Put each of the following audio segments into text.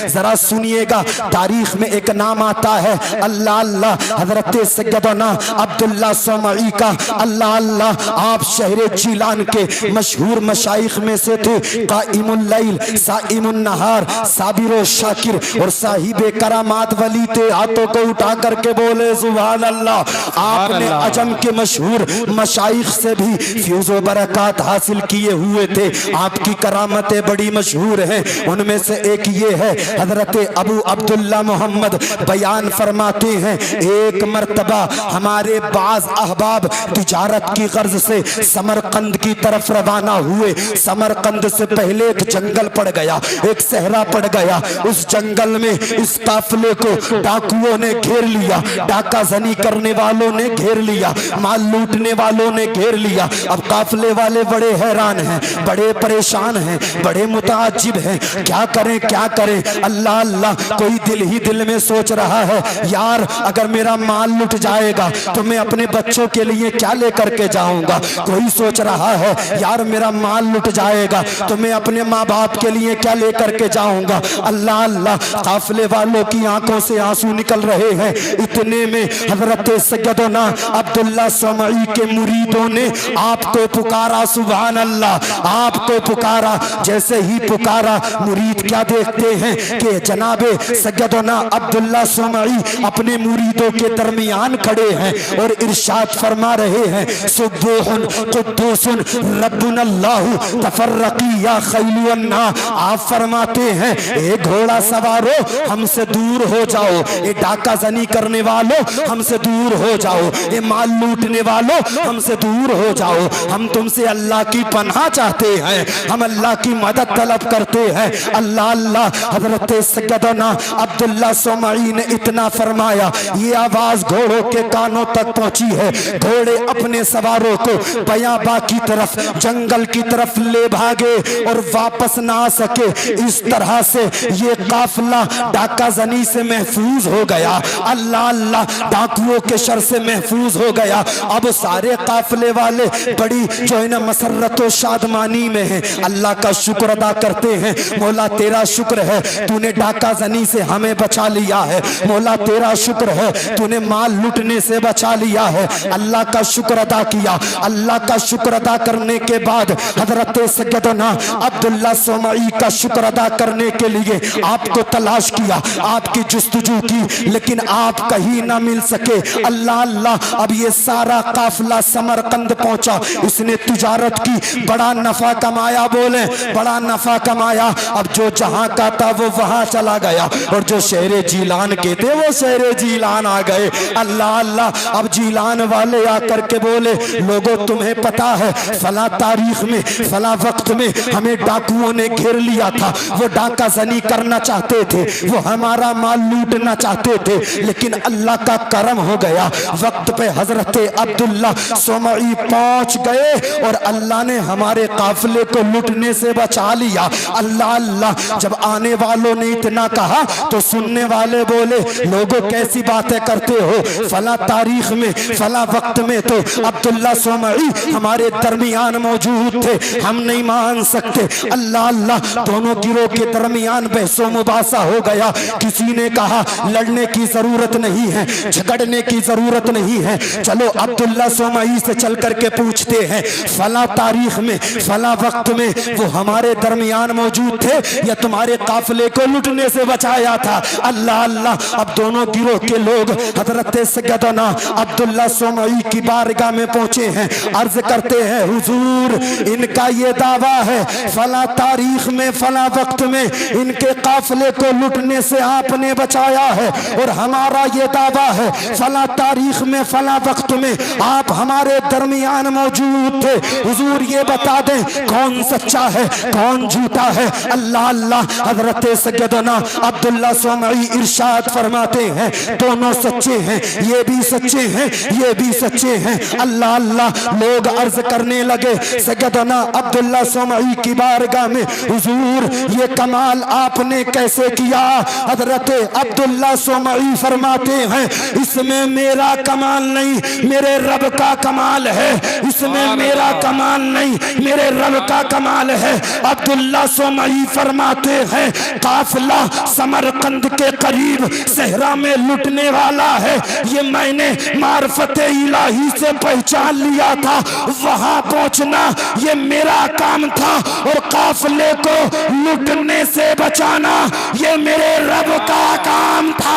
जरा सुनिएगा, तारीख में एक नाम आता है अल्लाह अल्लाह, हजरत सैयदना अब्दुल्ला सोमई का। अल्लाह अल्लाह, आप शहर जीलान के मशहूर मशाइख में से थे। काइमुल लैल, साइमुन नहार, साबिर शाकिर और साहिबे करामात वली थे। हाथों को उठा करके बोले सुभान अल्लाह। आपने अजम के मशहूर मशाइख से भी फ्यूज़ो बरकत हासिल किए हुए थे। आपकी करामतें बड़ी मशहूर हैं, उनमें से एक ये है, हजरत अबू अब्दुल्ला मोहम्मद बयान फरमाते हैं, एक मर्तबा हमारे बाज अहबाब तिजारत की गर्ज से समरकंद की तरफ रवाना हुए। समरकंद से पहले एक जंगल पड़ गया, एक सहरा पड़ गया। उस जंगल में इस काफिले को डाकुओं ने घेर लिया, डाका जनी करने वालों ने घेर लिया, माल लूटने वालों ने घेर लिया। अब काफिले वाले बड़े हैरान हैं, बड़े परेशान हैं, बड़े मुताज्जिब हैं, क्या करें क्या करें। अल्लाह अल्लाह, कोई दिल ही दिल में सोच रहा है, यार अगर मेरा माल लुट जाएगा तो मैं अपने बच्चों के लिए क्या लेकर के जाऊंगा। कोई सोच रहा है, यार मेरा माल लुट जाएगा तो मैं अपने माँ बाप के लिए क्या लेकर के जाऊंगा। अल्लाह अल्लाह, काफिले वालों की आंखों से आंसू निकल रहे हैं। इतने में हजरत सैयदना अब्दुल्ला सोमई के मुरीदों ने आपको पुकारा, सुभान अल्लाह, आपको पुकारा। जैसे ही पुकारा, मुरीद क्या देखते हैं कि जनाबे सैयदना अब्दुल्ला सोमई अपने मुरीदों के दरमियान खड़े हैं और इरशाद फरमा रहे हैं, सुब्बुहुन कुद्दूसुन रब्बुनल्लाहु तफर्रकी या खैलुन्ना। आप फरमाते हैं, ए घोड़ा सवारो हमसे दूर हो जाओ, ये डाका जनी करने वालों हमसे दूर हो जाओ, ये माल लूटने वालों हमसे दूर हो जाओ। हम तुमसे अल्लाह की पनाह चाहते हैं, हम अल्लाह की मदद तलब करते हैं। अल्लाह अल्लाह, हजरत सैयदना अब्दुल्ला सोमई ने इतना फरमाया, ये आवाज घोड़ों के कानों तक पहुंची है। घोड़े अपने सवारों को बयाबा की तरफ, जंगल की तरफ ले भागे और वापस ना आ सके। इस तरह से ये काफिला डाका जनी से महफूज हो गया। अल्लाह अल्लाह, डाकुओं के शर से महफूज हो गया। अब सारे काफिले वाले बड़ी जो है ना मसरत और शादमानी में है। अल्लाह का शुक्र अदा करते हैं, मौला तेरा शुक्र है तूने डाका जनी से हमें बचा लिया है। मौला तेरा शुक्र है तूने माल लूटने से बचा लिया है। अल्लाह का शुक्र अदा किया। अल्लाह का शुक्र अदा करने के बाद हजरत सैयदना अब्दुल्ला सोमई का शुक्र अदा करने के लिए आपको तलाश किया, आपकी जुस्तजू की, लेकिन आप कहीं ना मिल सके। अल्लाह अल्लाह, अब ये सारा काफिला समरकंद पहुंचा। इसने तिजारत की, बड़ा नफा कमाया, बोले बड़ा नफा कमाया। अब जो जहां का था वो वहां चला गया और जो शहर जीलान के थे वो शहर जीलान आ गए। अल्लाह अल्लाह, अब जीलान वाले आकर के बोले, लोगों तुम्हें पता है फला तारीख में फला वक्त में हमें डाकुओं ने घेर लिया था, वो डाका जनी करना चाहते थे, वो हमारा माल लूटना चाहते थे, लेकिन अल्लाह का करम हो गया, वक्त पे हजरत अब्दुल्ला सोमई पहुंच गए और अल्लाह ने हमारे काफिले को लूटने से बचा लिया। अल्लाह अल्लाह, जब आने वालों ने इतना कहा तो सुनने वाले बोले, लोगों कैसी बातें करते हो, फला तारीख में फला वक्त में तो अब्दुल्ला सोमई हमारे दरमियान मौजूद थे, हम नहीं मान सकते। अल्लाह अल्लाह, दोनों गिरोह के दरमियान बहसो मुबासा हो गया। किसी ने कहा लड़ने की जरूरत नहीं है, झगड़ने की जरूरत नहीं है, चलो अब्दुल्ला सोमई से चल करके पूछते हैं, फला तारीख में फला वक्त में वो हमारे दरमियान मौजूद थे या तुम्हारे काफिले को लूटने से बचाया था। अल्लाह अल्लाह, अब दोनों गिरोह के लोग हजरत सैयदना अब्दुल्ला सोमई की बारगाह में पहुंचे हैं, अर्ज करते हैं, हुजूर इनका ये दावा है फला तारीख में फला वक्त में इनके काफिले को लूटने से आपने बचाया है, और हमारा ये दावा है फला तारीख में फला वक्त में आप हमारे दरमियान मौजूद थे। हुजूर ये बता दें कौन सच्चा है कौन झूठा है। अल्लाह अल्लाह, हजरत सैयदना अब्दुल्ला सोमई इरशाद फरमाते हैं, दोनों सच्चे हैं, ये भी सच्चे हैं ये भी सच्चे हैं। अल्लाह अल्लाह, लोग अर्ज करने लगे सैयदना अब्दुल्ला सोमई की बारगाह में, हुजूर ये कमाल आपने कैसे किया। हजरत अब्दुल्ला सोमई फरमाते हैं, इसमें मेरा कमाल नहीं मेरे रब का कमाल है, इसमें मेरा कमाल नहीं मेरे रब का कमाल है। अब्दुल्ला सोमई फरमाते हैं, काफिला समरकंद के करीब सहरा में लुटने वाला है, ये मैंने मार्फत इलाही से पहचान लिया था। वहां पहुंचना ये मेरा काम था और काफिले को लुटने से बचाना ये मेरे रब का काम था।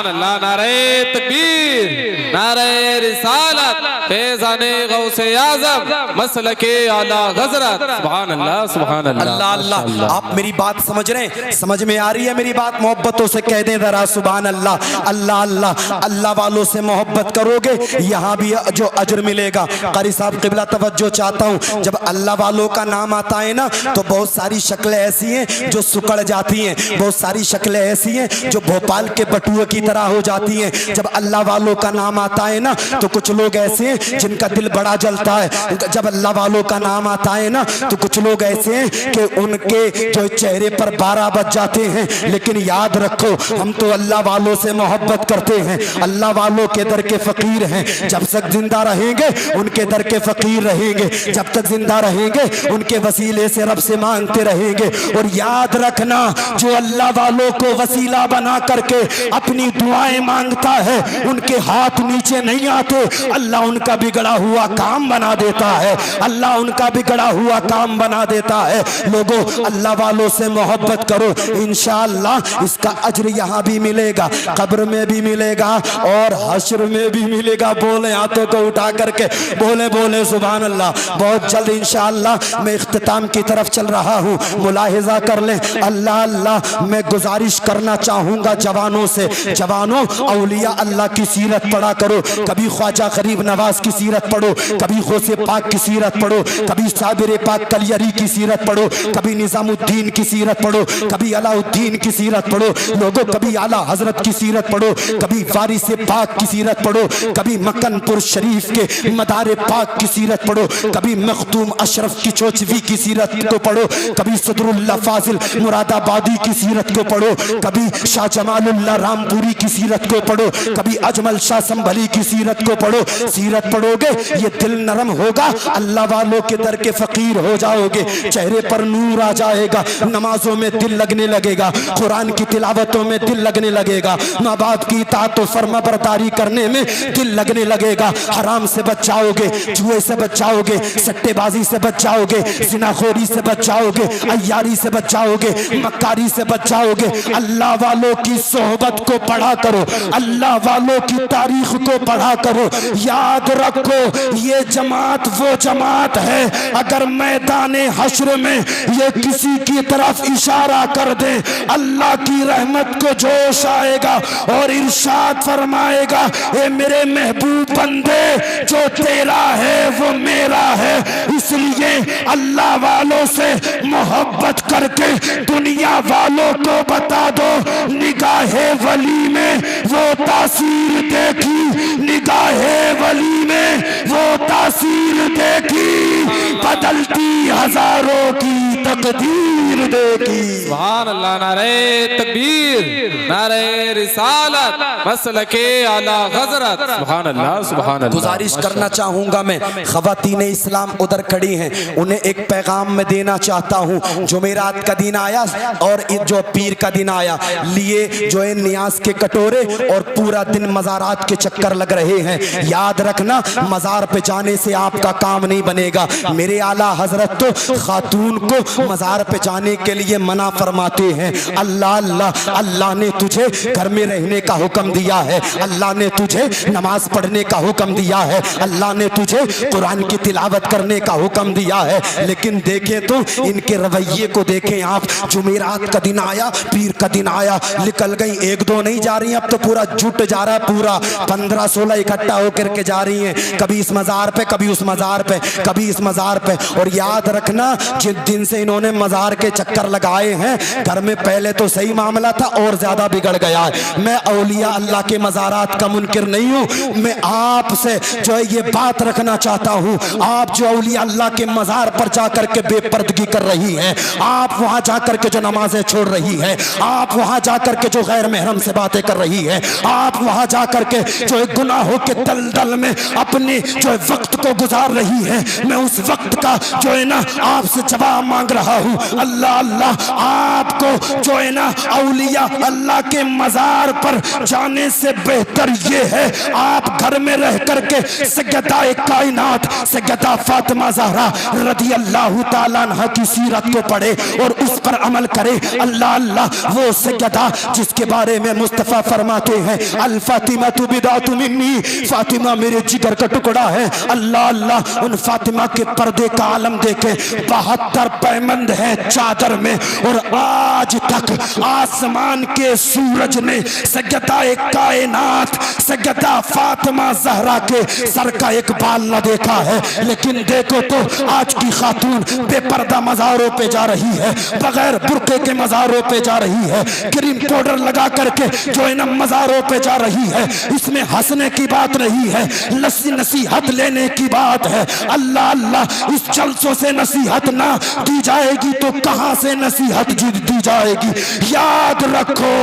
अल्लाह, नारे तकबीर, नारे रिसालत, फैज़ाने गौसे आज़म, मसलके आला हज़रत। सुभान अल्लाह, सुभान अल्लाह, अल्लाह अल्लाह। आप मेरी बात समझ रहे हैं? समझ में आ रही है मेरी बात? मोहब्बतों से कह दें जरा सुभान अल्लाह। अल्लाह अल्लाह। अल्लाह वालों से मोहब्बत करोगे यहाँ भी जो अजर मिलेगा। कारी साहब किबला तवज्जो चाहता हूँ, जब अल्लाह वालों का नाम आता है ना तो बहुत सारी शक्लें ऐसी हैं जो सुकड़ जाती हैं, बहुत सारी शक्लें ऐसी हैं जो भोपाल के बटुए की तरह हो जाती हैं। जब अल्लाह वालों का नाम आता है ना तो कुछ लोग ऐसे हैं जिनका दिल बड़ा जलता है। जब अल्लाह वालों का नाम आता है ना तो कुछ लोग ऐसे हैं कि उनके जो चेहरे पर 12 बज जाते हैं। लेकिन याद रखो, हम तो अल्लाह वालों से मोहब्बत करते हैं, अल्लाह वालों के दर के फकीर हैं। जब तक जिंदा रहेंगे उनके दर के फकीर रहेंगे, जब तक जिंदा रहेंगे उनके वसीले से रब से मांगते रहेंगे। और याद रखना, जो अल्लाह वालों को वसीला बना करके अपनी दुआएं मांगता है उनके हाथ नीचे नहीं आते, अल्लाह उनका बिगड़ा हुआ काम बना देता है, अल्लाह उनका बिगड़ा हुआ काम बना देता है। लोगों, अल्लाह वालों से मोहब्बत करो, इंशाअल्लाह इसका अज्र यहाँ भी मिलेगा, कब्र में भी मिलेगा और हश्र में भी मिलेगा। बोले हाथों को उठा करके बोले बोले सुभान अल्लाह। बहुत जल्द इंशाअल्लाह मैं इख्तिताम की तरफ चल रहा हूँ, मुलाहिजा कर लें। अल्लाह अल्लाह, मैं गुजारिश करना चाहूँगा जवानों से, जवानों औलिया अल्लाह की सीरत पढ़ा करो। कभी ख्वाजा गरीब नवाज की सीरत पढ़ो, कभी गौसे पाक की सीरत पढ़ो, कभी साबिर पाक कलियरी की सीरत पढ़ो, कभी निजामुद्दीन की सीरत पढ़ो, कभी अलाउद्दीन की सीरत पढ़ो। लोगों, कभी आला हजरत की सीरत पढ़ो, कभी वारिस पाक की सीरत पढ़ो, कभी मक्कनपुर शरीफ के मदार पाक की सीरत पढ़ो, कभी मखदूम अशरफ की चोचवी की सीरत को पढ़ो, कभी सदरुल्लाह फाजिल मुरादाबादी की सीरत को पढ़ो, कभी शाह जमालुल्लाह रामपुरी की सीरत को पढ़ो, कभी अजमल शाह संभली की सीरत को पढ़ो। सीरत पढ़ोगे ये दिल नरम होगा, अल्लाह वालों के दर के फकीर हो जाओगे, चेहरे पर नूर आ जाएगा, नमाजों में दिल लगने लगेगा, कुरान की तिलावतों में दिल लगने लगेगा, माँ बाप की इताअत और फर्माबरदारी करने में दिल लगने लगेगा। हराम से बच जाओगे, जुए से बच जाओगे, सट्टेबाजी से बच जाओगे, जिनाखोरी से बच जाओगे, अय्यारी से बच जाओगे, मक्कारी से बच जाओगे। अल्लाह वालों की सोहबत को पढ़ा करो, अल्लाह वालों की तारीख को पढ़ा करो। याद रखो, ये जमात वो जमात है, अगर मैदाने हश्र में ये किसी की तरफ इशारा कर दे, अल्लाह की रहमत को जोश आएगा और इरशाद फरमाएगा, ए मेरे महबूब बंदे, जो तेरा है वो मेरा है। इसलिए अल्लाह वालों से मोहब्बत करके दुनिया वालों को बता दो, निगाहे वली में वो तासीर देखी, निगाहे वली में वो तासीर देखी, बदलती हजारों की तकदीर देखी। सुभान अल्लाह, नारे तकबीर, नारे रिसालत, मसलके आला हज़रत। सुभान अल्लाह, सुभान अल्लाह। गुजारिश करना चाहूंगा मैं, ख़वातीन इस्लाम उधर खड़ी हैं, उन्हें एक पैगाम में देना चाहता हूँ। जुमेरात का दिन आया और जो पीर का दिन आया, लिए जो है नियाज के कटोरे और पूरा दिन मज़ारात के चक्कर लग रहे हैं। याद रखना, मज़ार पे जाने से आपका काम नहीं बनेगा। मेरे आला हजरत तो खातून को मज़ार पे जाने के लिए मना फरमाते हैं। अल्लाह अल्लाह, अल्लाह ने तुझे घर में रहने का हुक्म दिया है, अल्लाह ने तुझे नमाज पढ़ने का हुक्म दिया है, अल्लाह ने तुझे कुरान की तिलावत करने का हुक्म दिया है। लेकिन देखें तो इनके रवैये को देखें आप। जुमेरात का दिन आया, पीर का दिन आया, निकल गई, एक दो नहीं जा रही, अब तो पूरा जुट जा रहा है, पूरा 15-16 इकट्ठा होकर के जा रही हैं, कभी इस मज़ार पे, कभी उस मज़ार पे, कभी इस मज़ार पे। और याद रखना, जिस दिन से इन्होंने मज़ार के चक्कर लगाए हैं, घर में पहले तो सही मामला था और ज्यादा बिगड़ गया है। मैं औलिया अल्लाह के मज़ारात का मुनकिर नहीं हूँ, मैं आपसे जो है ये बात रखना चाहता हूँ। आप जो औलिया अल्लाह के मज़ार पर जाकर के बेपर्दगी कर रही हैं, आप वहाँ जाकर के जो नमाजें छोड़ रही हैं, आप वहाँ जाकर के जो गैर महरम से बातें कर रही हैं, आप वहाँ जाकर के जो गुनाहों के दलदल में अपने जो वक्त को गुजार रही हैं, मैं उस वक्त का जो है ना आपसे जवाब मांग रहा हूँ। अल्लाह अल्लाह, आपको जो है ना औलिया अल्लाह के मजार पर जाने से बेहतर ये है आप घर में रह करके सैयदा कायनात सैयदा फातिमा ज़हरा रज़ी अल्लाह ताला अन्हा की सीरत को पढ़े और उस पर अमल करे। अल्लाह अल्लाह, वो सैयदा जिसके बारे में मुस्तफ़ा फरमाते हैं अल फातिमा तु बिदातु मिन्नी, फातिमा मेरे जिगर का टुकड़ा है। अल्लाह अल्लाह, उन फातिमा के पर्दे का आलम देखे 72 पैमंद है चादर में, और आज तक आसमान के सूरज ने सैयदा कायनात सैयदा फातिमा ज़हरा के सर का एक बाल न देखा है। लेकिन देखो तो आज की खातून बेपर्दा मज़ारों पे जा रही है, बगैर बुर्के के मज़ारों पे जा रही है, क्रीम पाउडर लगा करके जो है ना मज़ारों पे जा रही है। इसमें हंसने की बात नहीं है, नसीहत लेने की बात है। अल्लाह अल्लाह, इस जलसों से नसीहत ना दी जाएगी तो कहां से नसीहत दी जाएगी। याद रखो,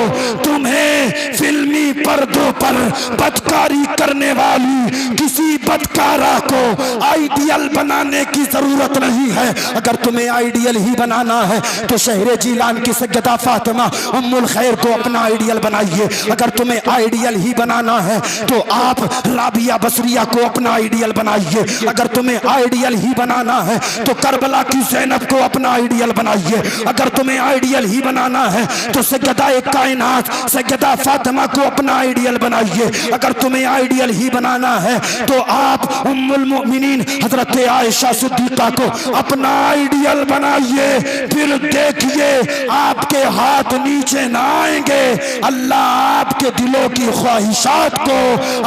तुम्हें फिल्मी पर्दों पर बदकारी करने वाली किसी बदकारा को आइडियल बनाने की जरूरत नहीं है। अगर तुम्हें आइडियल ही बनाना है तो शहरे जीलान की सैयदा फातिमा उम्मुल खैर को अपना आइडियल बनाइए। अगर तुम्हें आइडियल ही बनाना है तो आप राबिया बसरिया को अपना आइडियल बनाइए। अगर तुम्हें आइडियल ही बनाना है तो करबला की ज़ैनब को अपना आइडियल बनाइए। अगर तुम्हें आइडियल ही बनाना है तो सैयदा कायनात सैयदा फातिमा को अपना आइडियल बनाइए। अगर तुम्हें आइडियल ही बनाना है तो आप उम्मुल मोमिनीन हजरत आयशा सिद्दीका को अपना आइडियल बनाइए। फिर देखिए आपके हाथ नीचे ना आएंगे, अल्लाह आपके दिलों की ख्वाहिशात को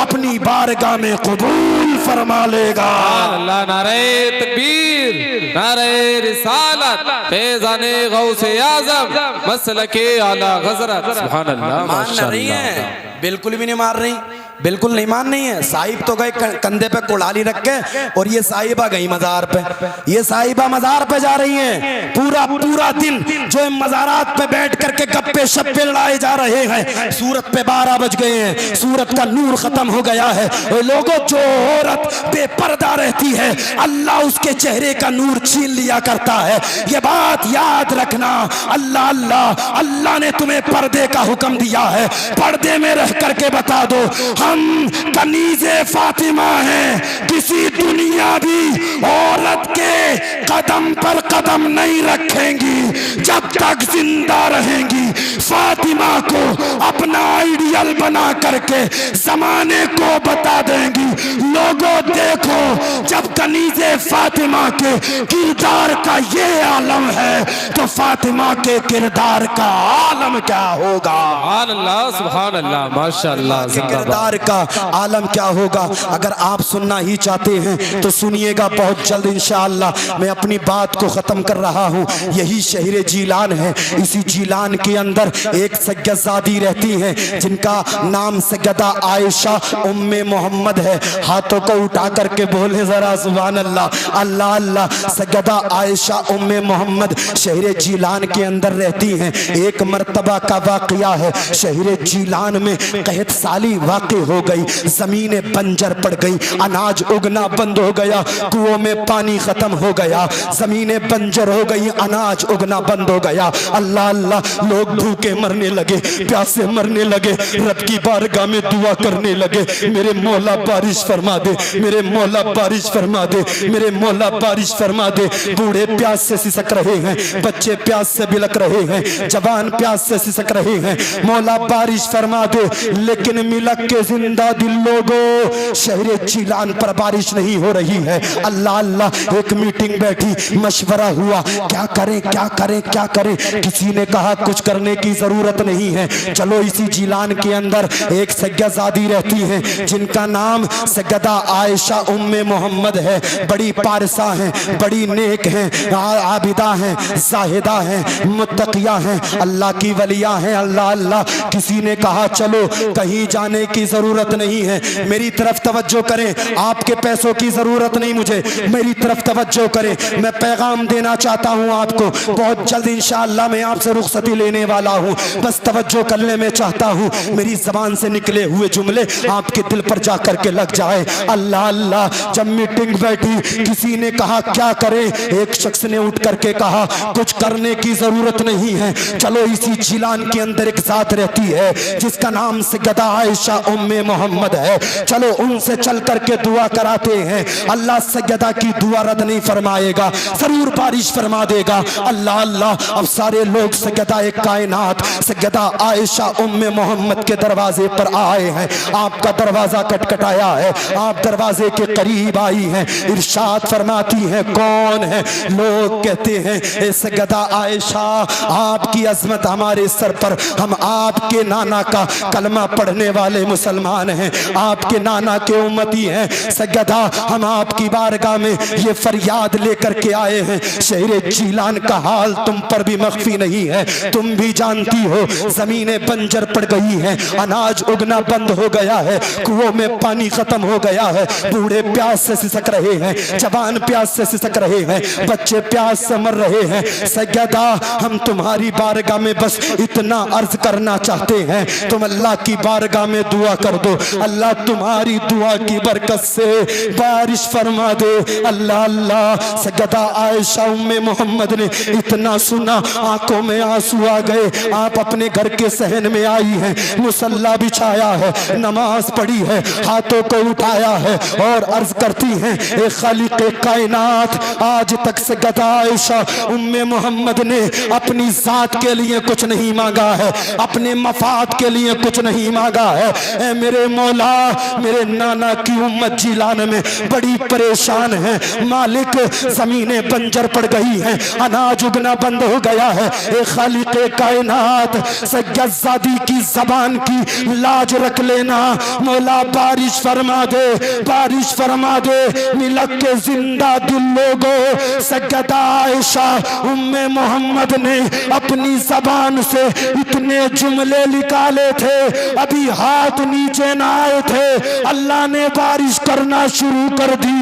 अपनी बारगाह में कबूल फरमा लेगा। अल्लाह, नारे तकबीर, नारे रिसालत, फैज़ाने गौसे आज़म, मसलके आला हज़रत। सुभान अल्लाह, मान रही है, बिल्कुल भी नहीं मार रही, बिल्कुल नहीं मान रही है। साहिब तो गए कंधे पे कुड़ाली रख के, और ये साहिबा गई मजार पे। ये साहिबा मजार पे जा रही हैं, पूरा पूरा दिन जो मजारात पे बैठ करके गप्पे शप्पे लड़ाए जा रहे हैं। सूरत पे 12 बज गए हैं, सूरत का नूर खत्म हो गया है। लोगों, जो औरत बेपर्दा रहती है अल्लाह उसके चेहरे का नूर छीन लिया करता है। ये बात याद रखना। अल्लाह अल्लाह, अल्लाह ने तुम्हें पर्दे का हुक्म दिया है, पर्दे में रह करके बता दो हम कनीज़े फातिमा हैं। किसी दुनियावी औरत के कदम पर कदम नहीं रखेंगी जब तक जिंदा रहेंगी। फातिमा को अपना आइडियल बना करके जमाने को बता देंगी। लोगों देखो, जब कनीज़े फातिमा के किरदार का ये आलम है तो फातिमा के किरदार का आलम क्या होगा। सुभान अल्लाह, सुभान अल्लाह, माशाअल्लाह, किरदार का आलम क्या होगा। अगर आप सुनना ही चाहते हैं तो सुनिएगा बहुत जल्द इंशाअल्लाह। मैं अपनी बात को ख़त्म कर रहा हूँ। यही शहर जीलान है। इसी जीलान के अंदर एक सैयदादी रहती हैं जिनका नाम सैयदा आयशा उम्मे मोहम्मद है। हाथों को उठा करके बोले जरा सुभान अल्लाह। अल्लाह अल्लाह, सैयदा आयशा उम्मे मोहम्मद शहर जीलान के अंदर रहती हैं। एक मर्तबा का वाक़या है, शहर जीलान में कहत साली वाक़ हो गई, जमीनें बंजर पड़ गई, अनाज उगना बंद हो गया, कुओं में पानी खत्म हो गया, जमीनें बंजर हो गई, अनाज उगना बंद हो गया। अल्लाह अल्लाह, लोग भूखे मरने लगे, प्यासे मरने लगे, रब की बारगाह में दुआ करने लगे, मेरे मौला बारिश फरमा दे, मेरे मौला बारिश फरमा दे, मेरे मौला बारिश फरमा दे। बूढ़े प्यास से सिसक रहे हैं, बच्चे प्यास से बिलक रहे हैं, जवान प्यास से सिसक रहे हैं, मौला बारिश फरमा दे। लेकिन मिलक के जिंदा दिल लोगों, शहर जीलान पर बारिश नहीं हो रही है। अल्लाह अल्लाह, एक मीटिंग बैठी, मशवरा हुआ, क्या करें क्या करें क्या करें। किसी ने कहा कुछ करने की जरूरत नहीं है, चलो इसी जीलान के अंदर एक सैयदादी रहती हैं जिनका नाम सैयदा आयशा उम्मे मोहम्मद है। बड़ी पारसा हैं, बड़ी नेक हैं, आबिदा हैं, जाहिदा हैं, मुत्तकिया हैं, अल्लाह की वलिया हैं। अल्लाह अल्लाह, किसी ने कहा चलो कहीं जाने की जरूरत नहीं है, मेरी तरफ तवज्जो करें, आपके पैसों की जरूरत नहीं मुझे, मेरी तरफ तवज्जो करें। मैं पैगाम देना चाहता हूं आपको, बहुत जल्द इंशाअल्लाह मैं आपसे रुखसती लेने वाला हूं, बस तवज्जो करने में चाहता हूं। मेरी जबान से निकले हुए जुमले आपके दिल पर जा करके लग जाए। अल्लाह अल्लाह। जब मीटिंग बैठी किसी ने कहा क्या करें, एक शख्स ने उठ करके कहा कुछ करने की जरूरत नहीं है, चलो इसी जिलान के अंदर एक जात रहती है जिसका नाम सैयदा आयशा उम्मे मोहम्मद है, चलो उनसे चल करके दुआ कराते हैं, अल्लाह सैयदा की दुआ रद्द नहीं फरमाएगा, जरूर बारिश फरमा देगा। अल्लाह अल्लाह। अब सारे लोग सैयदा एक कायनात सैयदा आयशा उम्मे मोहम्मद के दरवाजे पर आए हैं। आपका दरवाजा खटखटाया है, आप दरवाजे के करीब आई हैं, इरशाद फरमाती हैं कौन है? लोग कहते हैं ए सैयदा आयशा आपकी अजमत हमारे सर पर, हम आपके नाना का कलमा पढ़ने वाले मुसलमान हैं, आपके नाना के उम्मती हैं, सैयदा हम आपकी बारगाह में ये फरियाद लेकर के आए हैं, शहर जीलान का हाल तुम पर भी मख्फी नहीं है, तुम भी जानती हो जमीनें बंजर पड़ गई हैं, अनाज उगना बंद हो गया है, कुओं में पानी खत्म हो गया है, बूढ़े प्यास से सिसक रहे हैं, जवान प्यास से सिसक रहे हैं, बच्चे प्यास से मर रहे हैं। सैयदा हम तुम्हारी बारगाह में बस इतना अर्ज करना चाहते हैं, तुम अल्लाह की बारगाह में दुआ कर दो, अल्लाह तुम्हारी दुआ की बरकत से बारिश फरमा दे। अल्लाह अल्लाह। सैयदा आयशा उम्मे मोहम्मद ने इतना सुना आंखों में आंसू आ गए, आप अपने घर के सहन में आई हैं, मुसल्ला बिछाया है, नमाज पढ़ी है, हाथों को उठाया है और अर्ज करती हैं ए खालिक कायनात, आज तक सैयदा आयशा उम्मे मोहम्मद ने अपनी जात के लिए कुछ नहीं मांगा है, अपने मफाद के लिए कुछ नहीं मांगा है। ए मेरे मौला, मेरे नाना की उम्मत जिलान में बड़ी परेशान है, मालिक जमीनें बंजर पड़ गई हैं, अनाज उगना बंद हो गया है, ए खालिक कायनात सैयदजादी की जबान की लाज रख लेना, मौला बारिश फरमा दे, बारिश फरमा दे। मिलक के जिंदा दिल लोगों सैयदा आयशा उम्मे मोहम्मद ने अपनी जबान से इतने जुमले निकाले थे, अभी हाथ नीचे ना आए थे, अल्लाह ने बारिश करना शुरू कर दी।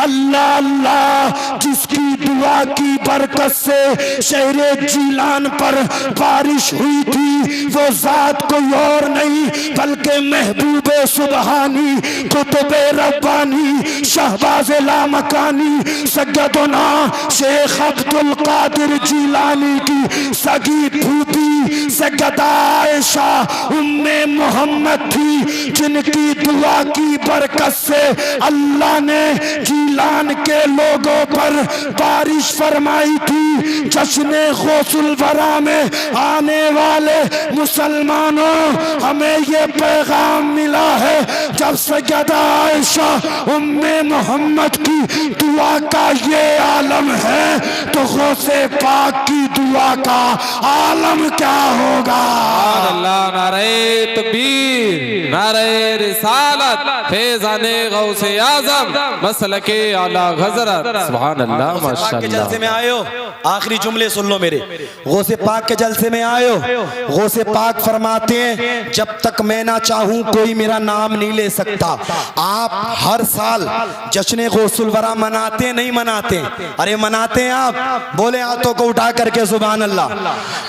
अल्लाह अल्लाह। जिसकी दुआ की बरकत से शहरे जीलान पर बारिश हुई थी वो जात कोई और नहीं बल्कि महबूबे सुबहानी कुतुबे रब्बानी शहबाज़े लामकानी सैयदना शेख अब्दुल कादिर जिलानी की सगी फूफी सैयदा आयशा उम्मे मोहम्मद थी, जिनकी दुआ की बरकत से अल्लाह ने जीलान के लोगों पर बारिश फरमाई थी। जश्ने गौसुल वरा में आने वाले मुसलमानों, हमें ये पैगाम मिला है, जब सैयदा आयशा उम्मे मोहम्मद की दुआ का ये आलम है तो गौसे पाक की दुआ का आलम क्या होगा। अल्लाह। नारे तकबीर, नारे रिसालत, फैज़ाने गौसे आज़म, मसलके आला हज़रत। सुभान अल्लाह, माशाअल्लाह। के जलसे में आए हो, आखिरी जुमले सुन लो मेरे, गौसे पाक के जलसे में आए हो, गौसे पाक फरमाते हैं जब तक मैं ना चाहूं कोई मेरा नाम नहीं ले सकता। आप हर साल जश्न गौसुल वरा मनाते नहीं मनाते? अरे मनाते हैं आप, बोले हाथों को उठा करके सुभान अल्लाह।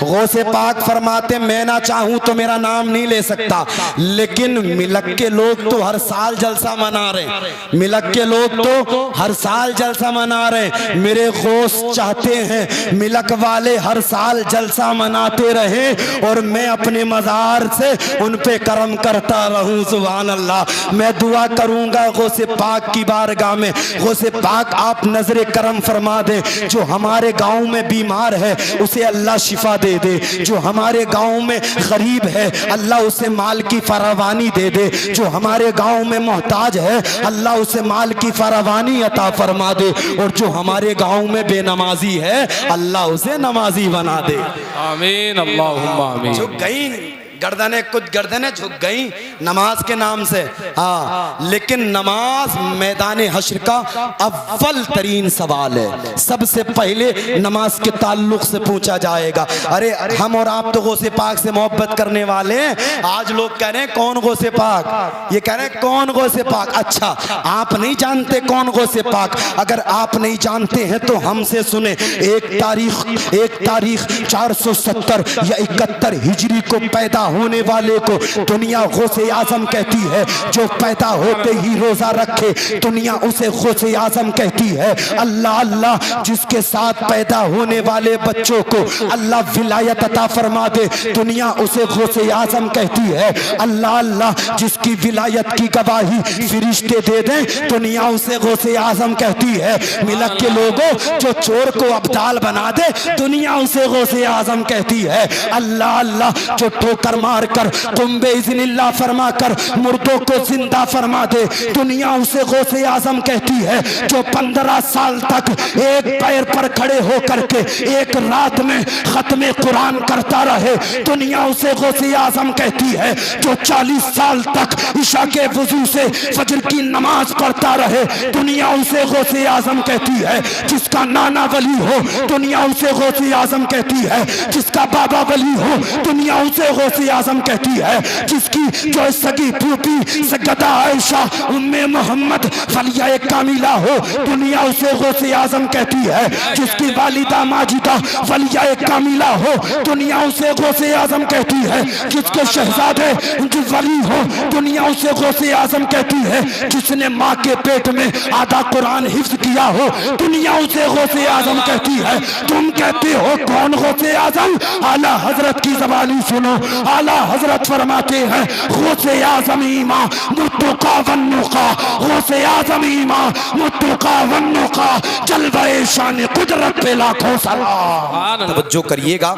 गौसे पाक फरमाते मैं ना चाहूं तो मेरा नाम नहीं ले सकता, लेकिन मिलक के लोग तो हर साल जलसा मना रहे, मिलक के लोग तो हर साल जलसा मना रहे। मेरे गौस चाहते हैं मिलक वाले हर साल जलसा मनाते रहे और मैं अपने मज़ार से उन पे करम करता रहूं। सुभान अल्लाह। मैं दुआ करूंगा गौसे पाक की बारगाह में, गौसे पाक आप नजरे करम फरमा दे, जो हमारे गांव में बीमार है उसे अल्लाह शिफा दे दे, जो हमारे गांव में गरीब है अल्लाह उसे माल की फरावानी दे दे, जो हमारे गांव में मोहताज है अल्लाह उसे माल की फरावानी अता फरमा दे, और जो हमारे गांव में बेनमाजी है अल्लाह उसे नमाजी बना दे। आमीन अल्लाहुम्मा आमीन। झुक गई गर्दनें, कुछ गर्दनें झुक गई नमाज के नाम से। हाँ, लेकिन नमाज मैदान हश्र का अव्वल तरीन सवाल है, सबसे पहले नमाज के ताल्लुक से पूछा जाएगा। अरे हम और आप तो गौसे पाक से मोहब्बत करने वाले हैं, आज लोग कह रहे हैं कौन गौसे पाक, ये कह रहे हैं कौन गौसे पाक। अच्छा, आप नहीं जानते कौन गौसे पाक? अगर आप नहीं जानते हैं तो हमसे सुने। एक तारीख 470 या 71 हिजरी को पैदा होने वाले को दुनिया गौसे आजम कहती है। जो पैदा होते ही रोजा रखे दुनिया उसे गौसे आजम कहती है। अल्लाह अल्लाह जिसके साथ पैदा होने वाले बच्चों को अल्लाह विलायत अता फरमा दे दुनिया उसे गौसे आजम कहती है। अल्लाह अल्लाह जिसकी विलायत की गवाही फरिश्ते दे दें दुनिया उसे गौसे आजम कहती है। मिलक के लोगों जो चोर को अब्दाल बना दे दुनिया उसे गौसे आजम कहती है। अल्लाह अल्लाह जो ठोकर मार कर कुंबे इज़्निल्लाह फरमा कर मुर्दों को जिंदा फरमा दे दुनिया उसे गौसे आजम कहती है। जो 15 साल तक एक पैर पर खड़े होकर के एक रात में खत्मे कुरान करता रहे दुनिया उसे गौसे आजम कहती है। जो 40 साल तक इशा के वजू से फजर की नमाज पढ़ता रहे दुनिया उसे गौसे आजम कहती है। जिसका नाना वली हो दुनिया उसे गौसे आजम कहती है। जिसका बाबा वली हो दुनिया उसे गौसे आजम कहती है। जिसकी जो सगी फूफी सैयदा आयशा उम्मे मोहम्मद वलिया कामिला हो दुनिया उसे गौसे आजम कहती है। जिसकी वालिदा माजिदा वलिया कामिला हो दुनिया उसे गौसे आजम कहती है। जिसके शहजादे जो वली हो दुनिया उसे गौसे आजम कहती है। जिसने माँ के पेट में आधा कुरान हिफ्ज किया हो दुनिया उसे गौसे आजम कहती है। तुम कहते हो कौन गौसे आजम? आला हजरत की ज़बानी सुनो। आला हजरत फरमाते हैं गौसे आजम ईमा मुत्तका वन्नुका, गौसे आजम ईमा मुत्तका वन्नुका, जलवाए शान कुदरत पे लाखों सलाम। तवज्जो करिएगा,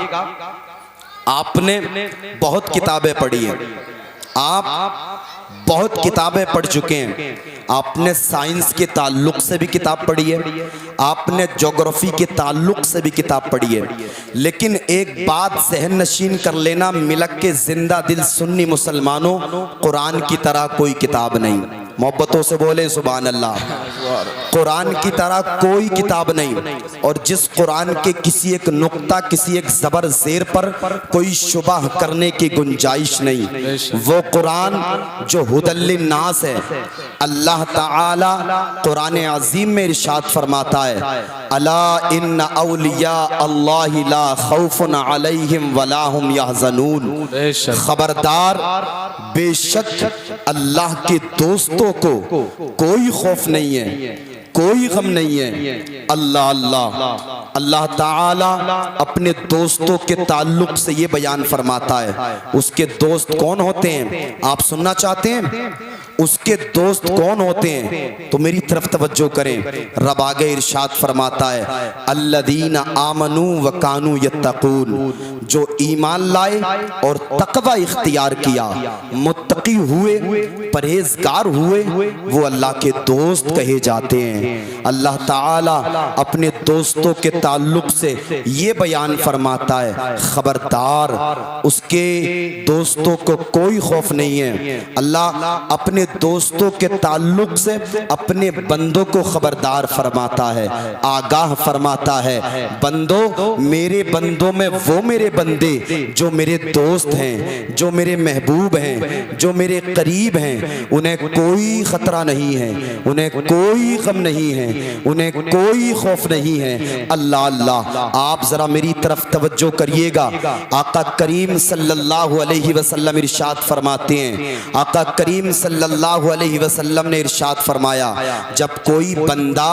आपने बहुत किताबें पढ़ी हैं, आप बहुत किताबें पढ़ चुके हैं। आपने साइंस के ताल्लुक से भी किताब पढ़ी है, आपने ज्योग्राफी के ताल्लुक से भी किताब पढ़ी है। लेकिन एक बात ज़हन नशीन कर लेना, मिलक के जिंदा दिल सुन्नी मुसलमानों, कुरान की तरह कोई किताब नहीं। मोहब्बतों से बोले सुभान अल्लाह। कुरान की तरह कोई किताब नहीं। और जिस कुरान के किसी एक नुक्ता किसी एक ज़बर ज़ेर पर कोई शुबह करने की गुंजाइश नहीं, वो कुरान जो हुदल्लिन नास है। अल्लाह ताला कुरान अज़ीम में इरशाद फरमाता है अला इन्ना औलिया अल्लाहि ला खौफुन अलैहिम वला हुम यहज़नून। खबरदार, बेशक अल्लाह के दोस्तों को कोई खौफ नहीं है, कोई गम नहीं है। अल्लाह अल्लाह अल्लाह ताला अपने दोस्तों के ताल्लुक से ये बयान फरमाता है। उसके दोस्त कौन होते हैं आप सुनना चाहते हैं? उसके दोस्त कौन होते हैं तो मेरी तरफ तवज्जो करें। रब आगे इरशाद फरमाता है अल्लदीना आमनू व कानू यत्तकून, जो ईमान लाए और तकवा इख्तियार किया, मुत्तकी हुए, परहेजगार हुए, वो अल्लाह के दोस्त कहे जाते हैं। अल्लाह ताला अपने दोस्तों के ताल्लुक से ये बयान फरमाता है खबरदार, उसके दोस्तों को कोई खौफ नहीं है। अल्लाह अपने दोस्तों के ताल्लुक से अपने बंदों को खबरदार फरमाता है, आगाह फरमाता है, बंदो मेरे बंदों में वो मेरे बंदे जो मेरे दोस्त हैं, जो मेरे महबूब हैं, जो मेरे करीब हैं, उन्हें कोई खतरा नहीं है, उन्हें कोई गम नहीं है, उन्हें कोई खौफ नहीं है। अल्लाह अल्लाह, आप जरा मेरी तरफ तवज्जो करिएगा। आका करीम सल्लल्लाहु अलैहि वसल्लम इरशाद फरमाते हैं, आका करीम सल्लल्लाहु अलैहि वसल्लम ने इरशाद फरमाया, जब कोई बंदा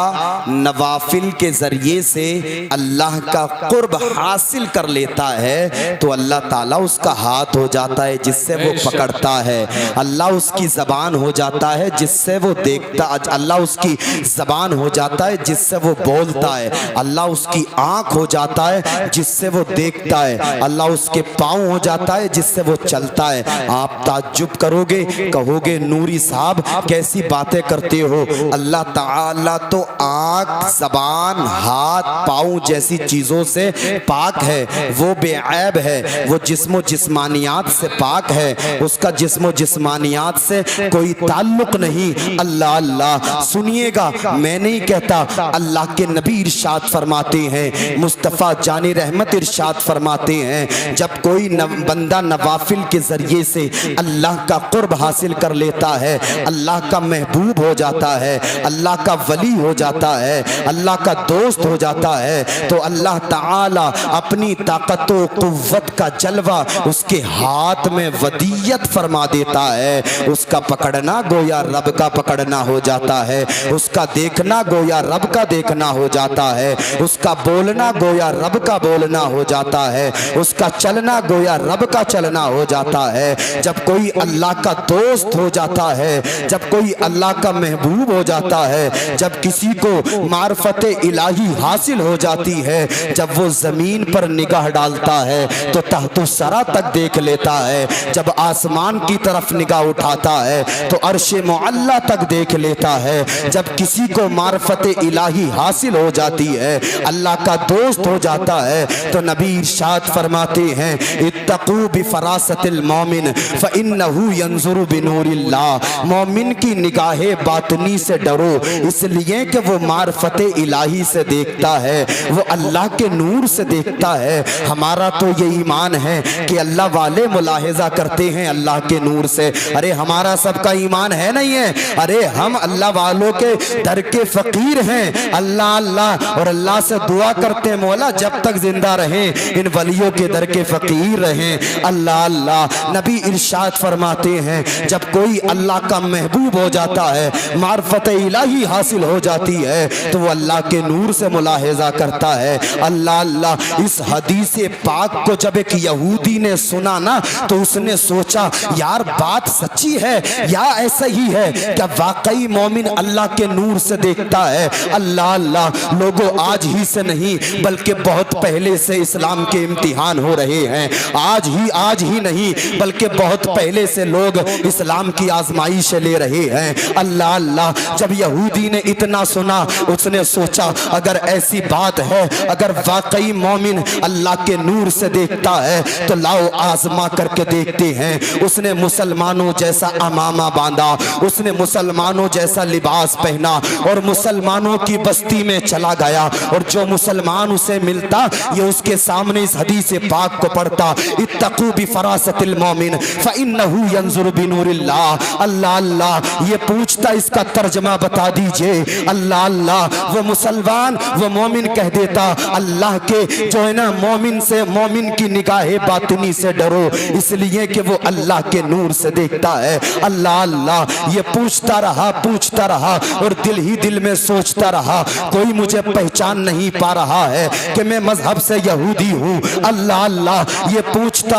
नवाफिल के जरिए से अल्लाह का कुर्ब हासिल कर लेता है तो अल्लाह ताला उसका हाथ हो जाता है जिससे वो पकड़ता है, अल्लाह उसकी जबान हो जाता है जिससे वो देखता, अल्लाह उसकी जबान हो जाता है जिससे वो बोलता है, अल्लाह उसकी आंख हो जाता है जिससे वो देखता है, अल्लाह उसके पाँव हो जाता है जिससे वो चलता है। आप ताज्जुब करोगे, कहोगे नूरी साहब कैसी बातें करते हो। अल्लाह ताला तो आंख, जबान, हाथ, पाँव जैसी चीजों से पाक है, वो बेऐब है, वो जिस्मो जिस्मानियात से पाक है, उसका जिस्मो जिस्मानियात से कोई ताल्लुक नहीं। अल्लाह अल्लाह, सुनिएगा, मैं नहीं कहता, अल्लाह के नबी इरशाद फरमाते हैं, मुस्तफ़ा जानी रहमत इरशाद फरमाते हैं, जब कोई बंदा नवाफिल के जरिए से अल्लाह का कुर्ब हासिल कर लेता है, अल्लाह का महबूब हो जाता है, अल्लाह का वली हो जाता है, अल्लाह का दोस्त हो जाता है, तो अल्लाह ताला अपनी ताकत व कुव्वत का जलवा उसके हाथ में वदीयत फरमा देता है। उसका पकड़ना गोया रब का पकड़ना हो जाता है, उसका देखना गोया रब का देखना हो जाता है, उसका बोलना गोया रब का बोलना हो जाता है, उसका चलना गोया रब का चलना हो जाता है। जब कोई अल्लाह का दोस्त हो जाता है, जब कोई अल्लाह का महबूब हो जाता है, जब किसी को मार्फत इलाही हासिल हो जाती है, जब वो जमीन पर निगाह डालता है तो तहत सरा तक देख लेता है, जब आसमान की तरफ निगाह उठाता है तो अर्श मुअल्ला तक देख लेता है, जब किसी को मार्फत इलाही हासिल हो जाती है, अल्लाह का दोस्त हो जाता है, तो नबी इरशाद फरमाते हैं इत्तकू बिफरासतिल मोमिन फइन्नहु यंजुरु बिनूरिल्लाह। मोमिन की निगाहे बातनी से डरो, इसलिए कि वो मार्फत इलाही से देखता है, वो अल्लाह के नूर से देखता है। हमारा तो ये ईमान है कि अल्लाह वाले मुलाहिजा करते हैं अल्लाह के नूर से। अरे हमारा सबका ईमान है नहीं है? अरे हम अल्लाह वालों के दर के फकीर हैं, अल्लाह अल्लाह और अल्लाह से दुआ करते हैं मौला जब तक जिंदा रहें इन वलियों के दर के फकीर रहें, अल्लाह अल्लाह। नबी इरशाद फरमाते हैं जब कोई अल्लाह का महबूब हो जाता है, मार्फत इलाही हासिल हो जाती है, तो वो अल्लाह के नूर से मुलाहिजा करता है, अल्लाह अल्लाह। इस हदीस पाक को जब एक यहूदी ने सुना ना तो उसने सोचा यार बात सच्ची है या ऐसा ही है, क्या वाकई मोमिन अल्लाह के नूर से देखता है? अल्लाह अल्लाह। लोगों आज ही से नहीं बल्कि बहुत पहले से इस्लाम के इम्तिहान हो रहे हैं, आज ही नहीं बल्कि बहुत पहले से लोग इस्लाम की आजमाइश ले रहे हैं, अल्लाह अल्लाह। जब यहूदी ने इतना सुना उसने सोचा अगर ऐसी बात है, अगर वाकई मोमिन अल्लाह के नूर से देखता है तो लाओ आजमा करके देखते हैं। उसने मुसलमानों जैसा अमामा बांधा, उसने मुसलमानों जैसा लिबास पहना और मुसलमानों की बस्ती में चला गया, और जो मुसलमान उसे मिलता ये उसके सामने इस हदीस पाक को पढ़ता इत्तकू बिफरासतिल मोमिन फइन्नहु यंजुरु बिनूरिल्लाह। अल्लाह अल्लाह। ये पूछता इसका तर्जमा बता दीजिए, अल्लाह अल्लाह। वो मुसलमान वो मोमिन कह देता अल्लाह के जो है ना मोमिन से, मोमिन की निगाहे बातिनी से डरो, इसलिए कि वो अल्लाह के नूर से देखता है, अल्लाह अल्लाह। ये पूछता रहा और दिल ही दिल में सोचता रहा कोई मुझे पहचान नहीं पा रहा है कि मैं मजहब से यहूदी हूँ, अल्लाह अल्लाह। ये पूछता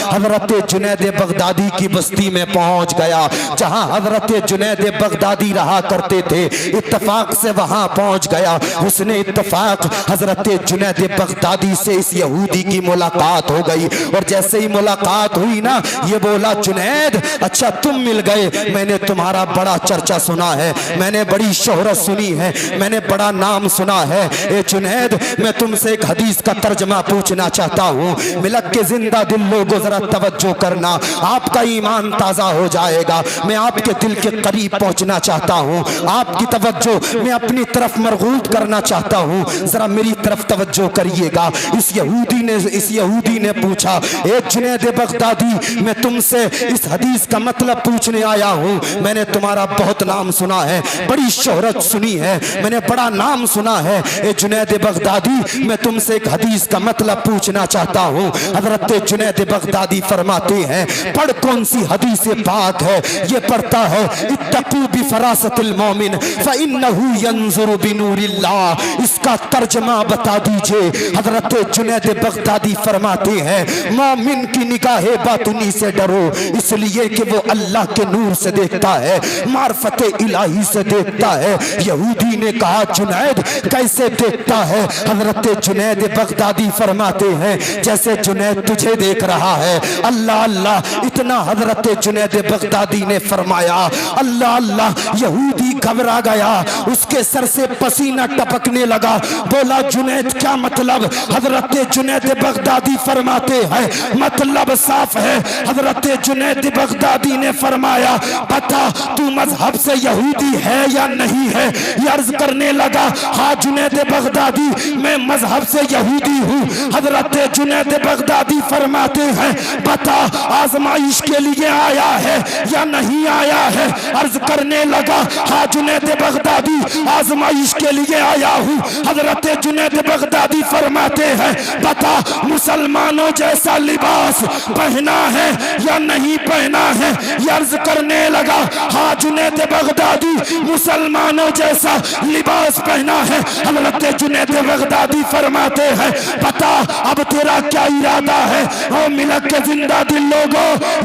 हजरत जुनैद बगदादी की बस्ती में पहुंच गया, जहां हजरत जुनैद बगदादी रहा करते थे। इत्तफाक से वहां पहुंच गया, उसने इत्तफाक हजरत जुनैद बगदादी से इस यहूदी की मुलाकात हो गई, और जैसे ही मुलाकात हुई ना ये बोला जुनैद अच्छा तुम मिल गए, मैंने तुम्हारा बड़ा चर्चा सुना है, मैंने बड़ी शोहरत सुनी है, मैंने बड़ा नाम सुना है। ए जुनैद मैं तुमसे एक हदीस का तर्जमा पूछना चाहता हूँ, मिलक के जिंदा दिल लोगों जरा तवज्जो करना, आपका ईमान ताजा हो जाएगा। मैं आपके दिल के करीब पहुंचना चाहता हूँ, आपकी तवज्जो मैं अपनी तरफ मरगूब करना चाहता हूँ, जरा मेरी तरफ तवज्जो करिएगा। इस यहूदी ने पूछा ए जुनैद बगदादी मैं तुमसे इस हदीस का मतलब पूछने आया हूँ, मैंने तुम्हारा बहुत नाम सुना है, बड़ी शोहरत सुनी है, मैंने बड़ा नाम सुना है। ए जुनैद बगदादी मैं तुमसे एक हदीस का मतलब पूछना चाहता हूँ। हजरत जुनैद बगदादी फरमाते हैं पढ़ कौन सी हदीस पाक है? ये पढ़ता है इत्तकू बिफरासतिल मोमिन फइन्नहु यंजुरु बिनूरिल्लाह। इसका तर्जमा बता दीजिए। हजरत जुनैद बगदादी फरमाते हैं मोमिन की निगाहे बातुनी से डरो, इसलिए कि वो अल्लाह के नूर से देखता है, मार्फत इलाही से देखता है। यहूदी ने कहा जुनैद कैसे देखता है? हजरत जुनैद बगदादी फरमाते हैं जैसे जुनैद तुझे देख रहा है, अल्लाह अल्लाह। इतना हजरत जुनैद बगदादी ने फरमाया अल्लाह अल्लाह। यहूदी घबरा गया, उसके सर से पसीना टपकने लगा, बोला जुनैद क्या मतलब? हजरत जुनैद बगदादी फरमाते हैं मतलब साफ है। हजरत जुनैद बगदादी ने फरमाया पता तू मजहब से यहूदी है या नहीं है? ये अर्ज करने लगा हाँ जुनैद बगदादी मैं मजहब से यहूदी हूँ। हजरत जुनैद बगदादी फरमाते हैं बता आजमाइश के लिए आया है या नहीं आया है? अर्ज करने लगा, हाँ जुनैद बगदादी आजमाइश के लिए आया हूँ। हजरत जुनैद बगदादी फरमाते हैं, बता मुसलमानों जैसा लिबास पहना है या नहीं पहना है? ये अर्ज करने लगा, हाँ जुनैद बगदादी मुसलमानों जैसा लिबास पहना है। हजरत जुनैद बगदादी फरमाते हैं, बता अब तेरा क्या इरादा है? ओ मिलक के जिंदा दिल लोगों,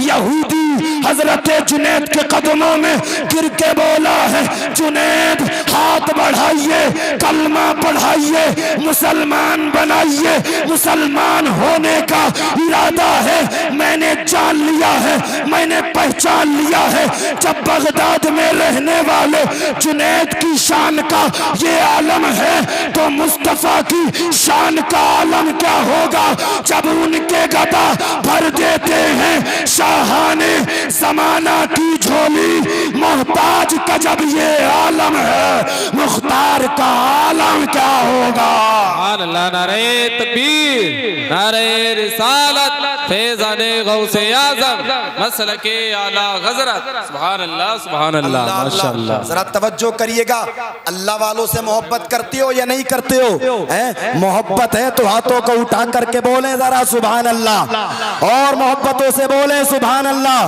यहूदी हजरत जुनैद के कदमों में गिर के बोला है, जुनैद हाथ बढ़ाइए, कलमा पढ़ाइए, मुसलमान बनाइए। मुसलमान होने का इरादा है, मैंने जान लिया है, मैंने पहचान लिया है। जब बगदाद में रहने वाले जुनैद की शान का ये आलम है तो मुस्तफा की शान का आलम क्या होगा? जब उनके गदा भर देते हैं शाहाने जमाना की झोली, मोहताज का जब ये आलम है, मुख्तार का आलम क्या होगा? अल्लाह, नारे तकबीर, नारे रिसालत, फैज़ाने गौसे आज़म, मसलके आला हज़रत। सुभान अल्लाह, सुभान अल्लाह, माशाअल्लाह। जरा तवज्जो करिएगा, अल्लाह वालों से मोहब्बत करते हो या नहीं करते हो? हैं? मोहब्बत है तो हाथों को उठा करके बोले जरा सुभान अल्लाह, और मोहब्बतों से बोले सुभान अल्लाह।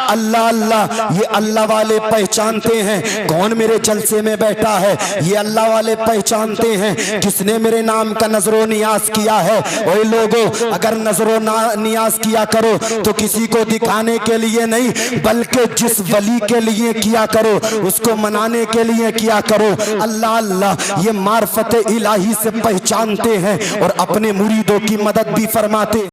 अल्लाह अल्लाह, ये अल्लाह वाले पहचानते हैं कौन मेरे जलसे में बैठा है। ये अल्लाह वाले पहचानते हैं किसने मेरे नाम का नजरो नियाज किया है। ओए लोगों, अगर नजरो नियाज किया करो तो किसी को दिखाने के लिए नहीं, बल्कि जिस वली के लिए किया करो, उसको मनाने के लिए किया करो। अल्लाह अल्लाह, ये मार्फत इलाही से पहचानते हैं और अपने मुरीदों की मदद भी फरमाते।